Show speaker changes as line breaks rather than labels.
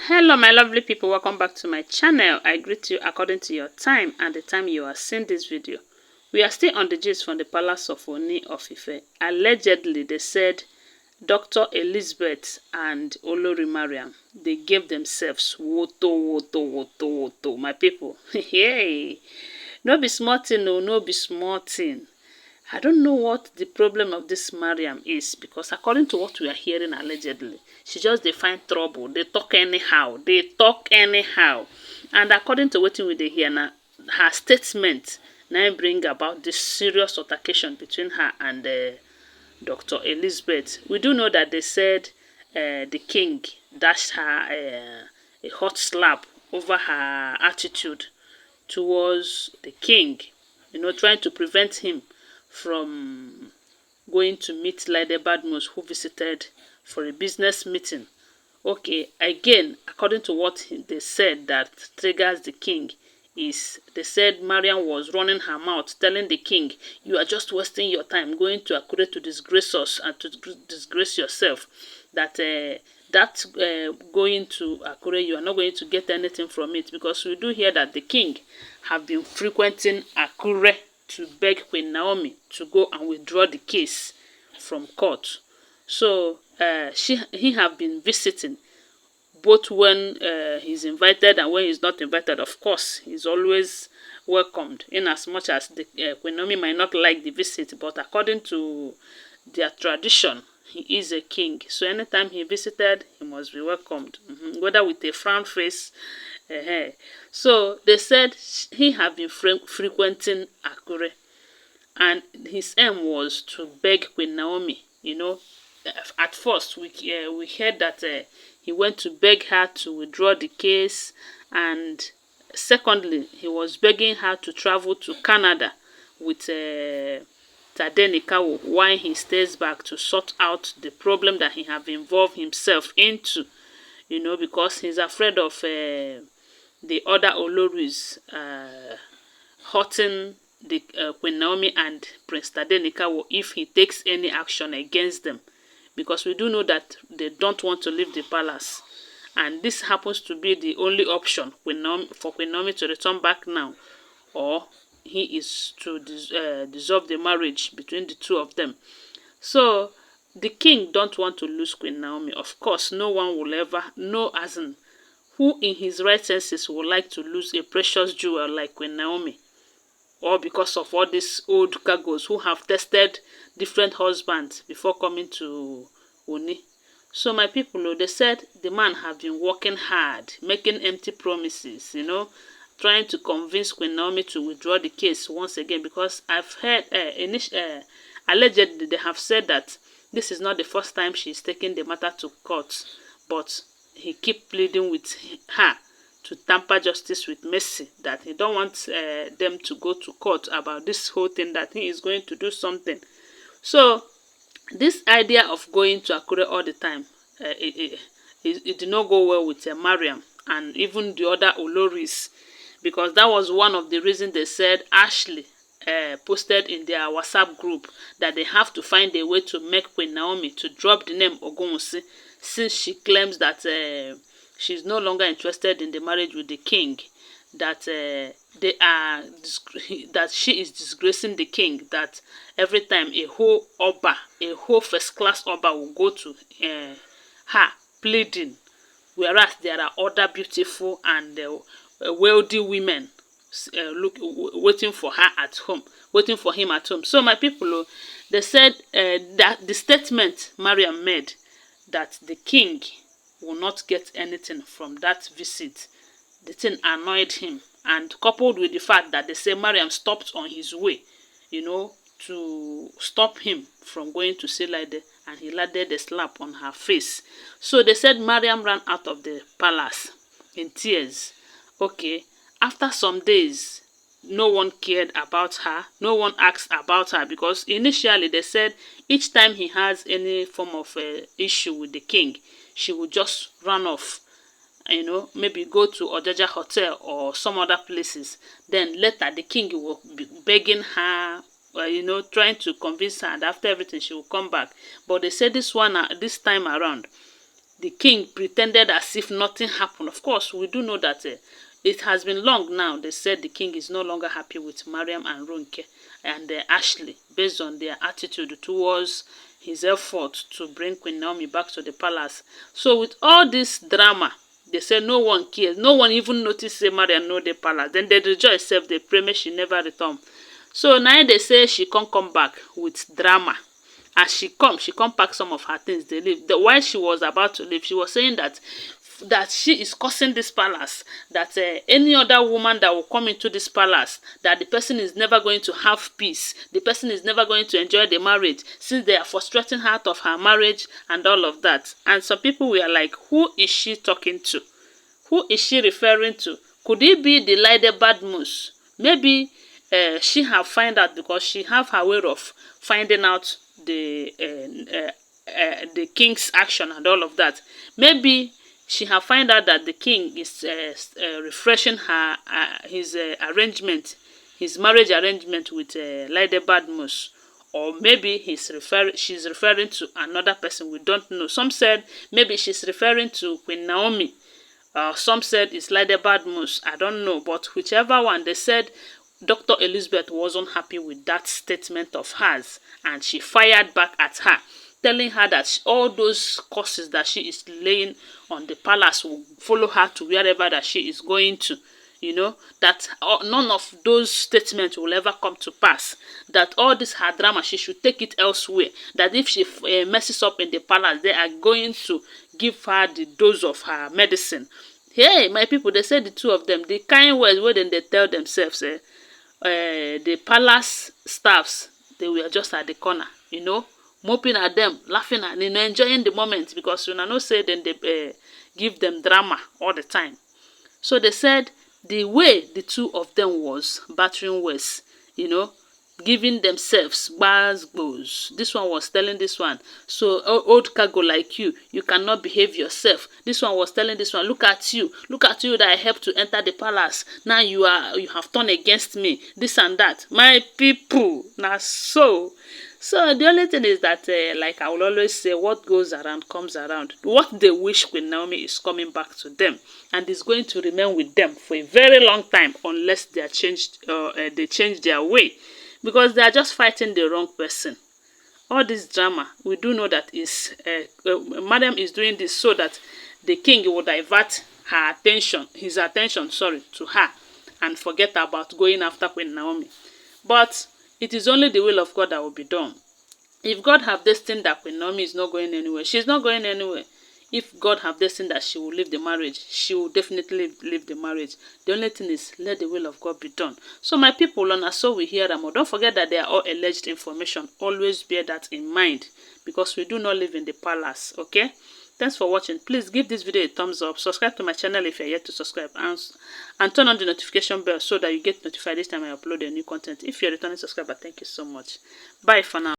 Hello my lovely people, welcome back to my channel. I greet you according to your time and the time you are seeing this video. We are still on the gist from the palace of Ooni of Ife. Allegedly, they said Dr. Elizabeth and Olori Mariam, they gave themselves woto. My people, hey, no be small thing, no be small thing. I don't know what the problem of this Mariam is, because according to what we are hearing allegedly, she just dey find trouble. They talk anyhow. And according to what we dey hear now, her statement now bring about this serious altercation between her and Dr. Elizabeth. We do know that they said the king dashed her a hot slap over her attitude towards the king, trying to prevent him from going to meet Lady Badmus, who visited for a business meeting. Okay, again, according to what they said that triggers the king, is they said Mariam was running her mouth, telling the king, you are just wasting your time going to Akure to disgrace us and to disgrace yourself. That going to Akure, you are not going to get anything from it, because we do hear that the king have been frequenting Akure to beg Queen Naomi to go and withdraw the case from court. So he have been visiting both when he's invited and when he's not invited. Of course, he's always welcomed, in as much as the Queen Naomi might not like the visit, but according to their tradition, he is a king. So anytime he visited, he must be welcomed, whether with a frown face. So they said he have been frequenting Akure, and his aim was to beg Queen Naomi. At first we heard that he went to beg her to withdraw the case, and secondly, he was begging her to travel to Canada with Tadenikawo while he stays back to sort out the problem that he have involved himself into, because he's afraid of the other Olories hurting the Queen Naomi and Prince Tadenikawo if he takes any action against them, because we do know that they don't want to leave the palace, and this happens to be the only option for Queen Naomi to return back now, or he is to dissolve the marriage between the two of them. So the king don't want to lose Queen Naomi. Of course, no one will ever know, as in, who in his right senses would like to lose a precious jewel like Queen Naomi, or because of all these old cargos who have tested different husbands before coming to Ooni. So my people, they said the man have been working hard, making empty promises, trying to convince Queen Naomi to withdraw the case once again, because I've heard allegedly they have said that this is not the first time she's taking the matter to court, but he keep pleading with her to tamper justice with mercy, that he don't want them to go to court about this whole thing, that he is going to do something. So this idea of going to Akure all the time, it did not go well with Mariam and even the other Olories, because that was one of the reasons they said Ashley posted in their WhatsApp group that they have to find a way to make Queen Naomi to drop the name Ogunwusi, since she claims that she's no longer interested in the marriage with the king, that that she is disgracing the king, that every time a whole first class Oba will go to her pleading, whereas there are other beautiful and wealthy women waiting for her at home, waiting for him at home. So my people, they said that the statement Mariam made, that the king will not get anything from that visit, the thing annoyed him, and coupled with the fact that they say Mariam stopped on his way, to stop him from going to see Lady, and he landed a slap on her face. So they said Mariam ran out of the palace in tears. Okay, after some days, no one cared about her, no one asked about her, because initially they said each time he has any form of issue with the king, she would just run off, maybe go to Ojaja Hotel or some other places. Then later the king will be begging her, trying to convince her, and after everything she will come back. But they said this time around, the king pretended as if nothing happened. Of course, we do know that it has been long now. They said the king is no longer happy with Mariam and Ronke and Ashley based on their attitude towards his effort to bring Queen Naomi back to the palace. So with all this drama, they say no one cares. No one even noticed say Mariam know the palace. Then they rejoice self, they pray may she never return. So now they say she can't come back with drama. As she come pack some of her things, they leave. While she was about to leave, she was saying that she is cursing this palace, that any other woman that will come into this palace, that the person is never going to have peace, the person is never going to enjoy the marriage, since they are frustrating her out of her marriage and all of that. And some people were like, who is she talking to? Who is she referring to? Could it be the Lady Badmus? Maybe she have find out, because she have her way of finding out the king's action and all of that. Maybe she have find out that the king is refreshing his arrangement, his marriage arrangement with Lady Badmus, or maybe she's referring to another person. We don't know. Some said maybe she's referring to Queen Naomi. Some said it's Lady Badmus. I don't know, but whichever one, they said Dr. Elizabeth wasn't happy with that statement of hers, and she fired back at her, telling her that all those curses that she is laying on the palace will follow her to wherever that she is going to. You know, that none of those statements will ever come to pass. That all this her drama, she should take it elsewhere. That if she messes up in the palace, they are going to give her the dose of her medicine. Hey, my people, they said the two of them, the kind words where then they tell themselves, the palace staffs, they were just at the corner, you know, moping at them, laughing at them, enjoying the moment, because you know, say then they give them drama all the time. So they said the way the two of them was battering words, you know, giving themselves bars goes. This one was telling this one, so old cargo like you cannot behave yourself. This one was telling this one, look at you that I helped to enter the palace. Now you have turned against me, this and that. My people, now so the only thing is that like I will always say, what goes around comes around. What they wish Queen Naomi is coming back to them, and is going to remain with them for a very long time, unless they are changed, they change their way, because they are just fighting the wrong person. All this drama, we do know that is Madam is doing this so that the king will divert his attention to her, and forget about going after Queen Naomi. But it is only the will of God that will be done. If God have destined that Queen Naomi is not going anywhere, she's not going anywhere. If God have destined that she will leave the marriage, she will definitely leave the marriage. The only thing is, let the will of God be done. So my people, and so we hear them, don't forget that they are all alleged information. Always bear that in mind, because we do not live in the palace, okay? Thanks for watching. Please give this video a thumbs up. Subscribe to my channel if you're yet to subscribe. And turn on the notification bell so that you get notified each time I upload a new content. If you're a returning subscriber, thank you so much. Bye for now.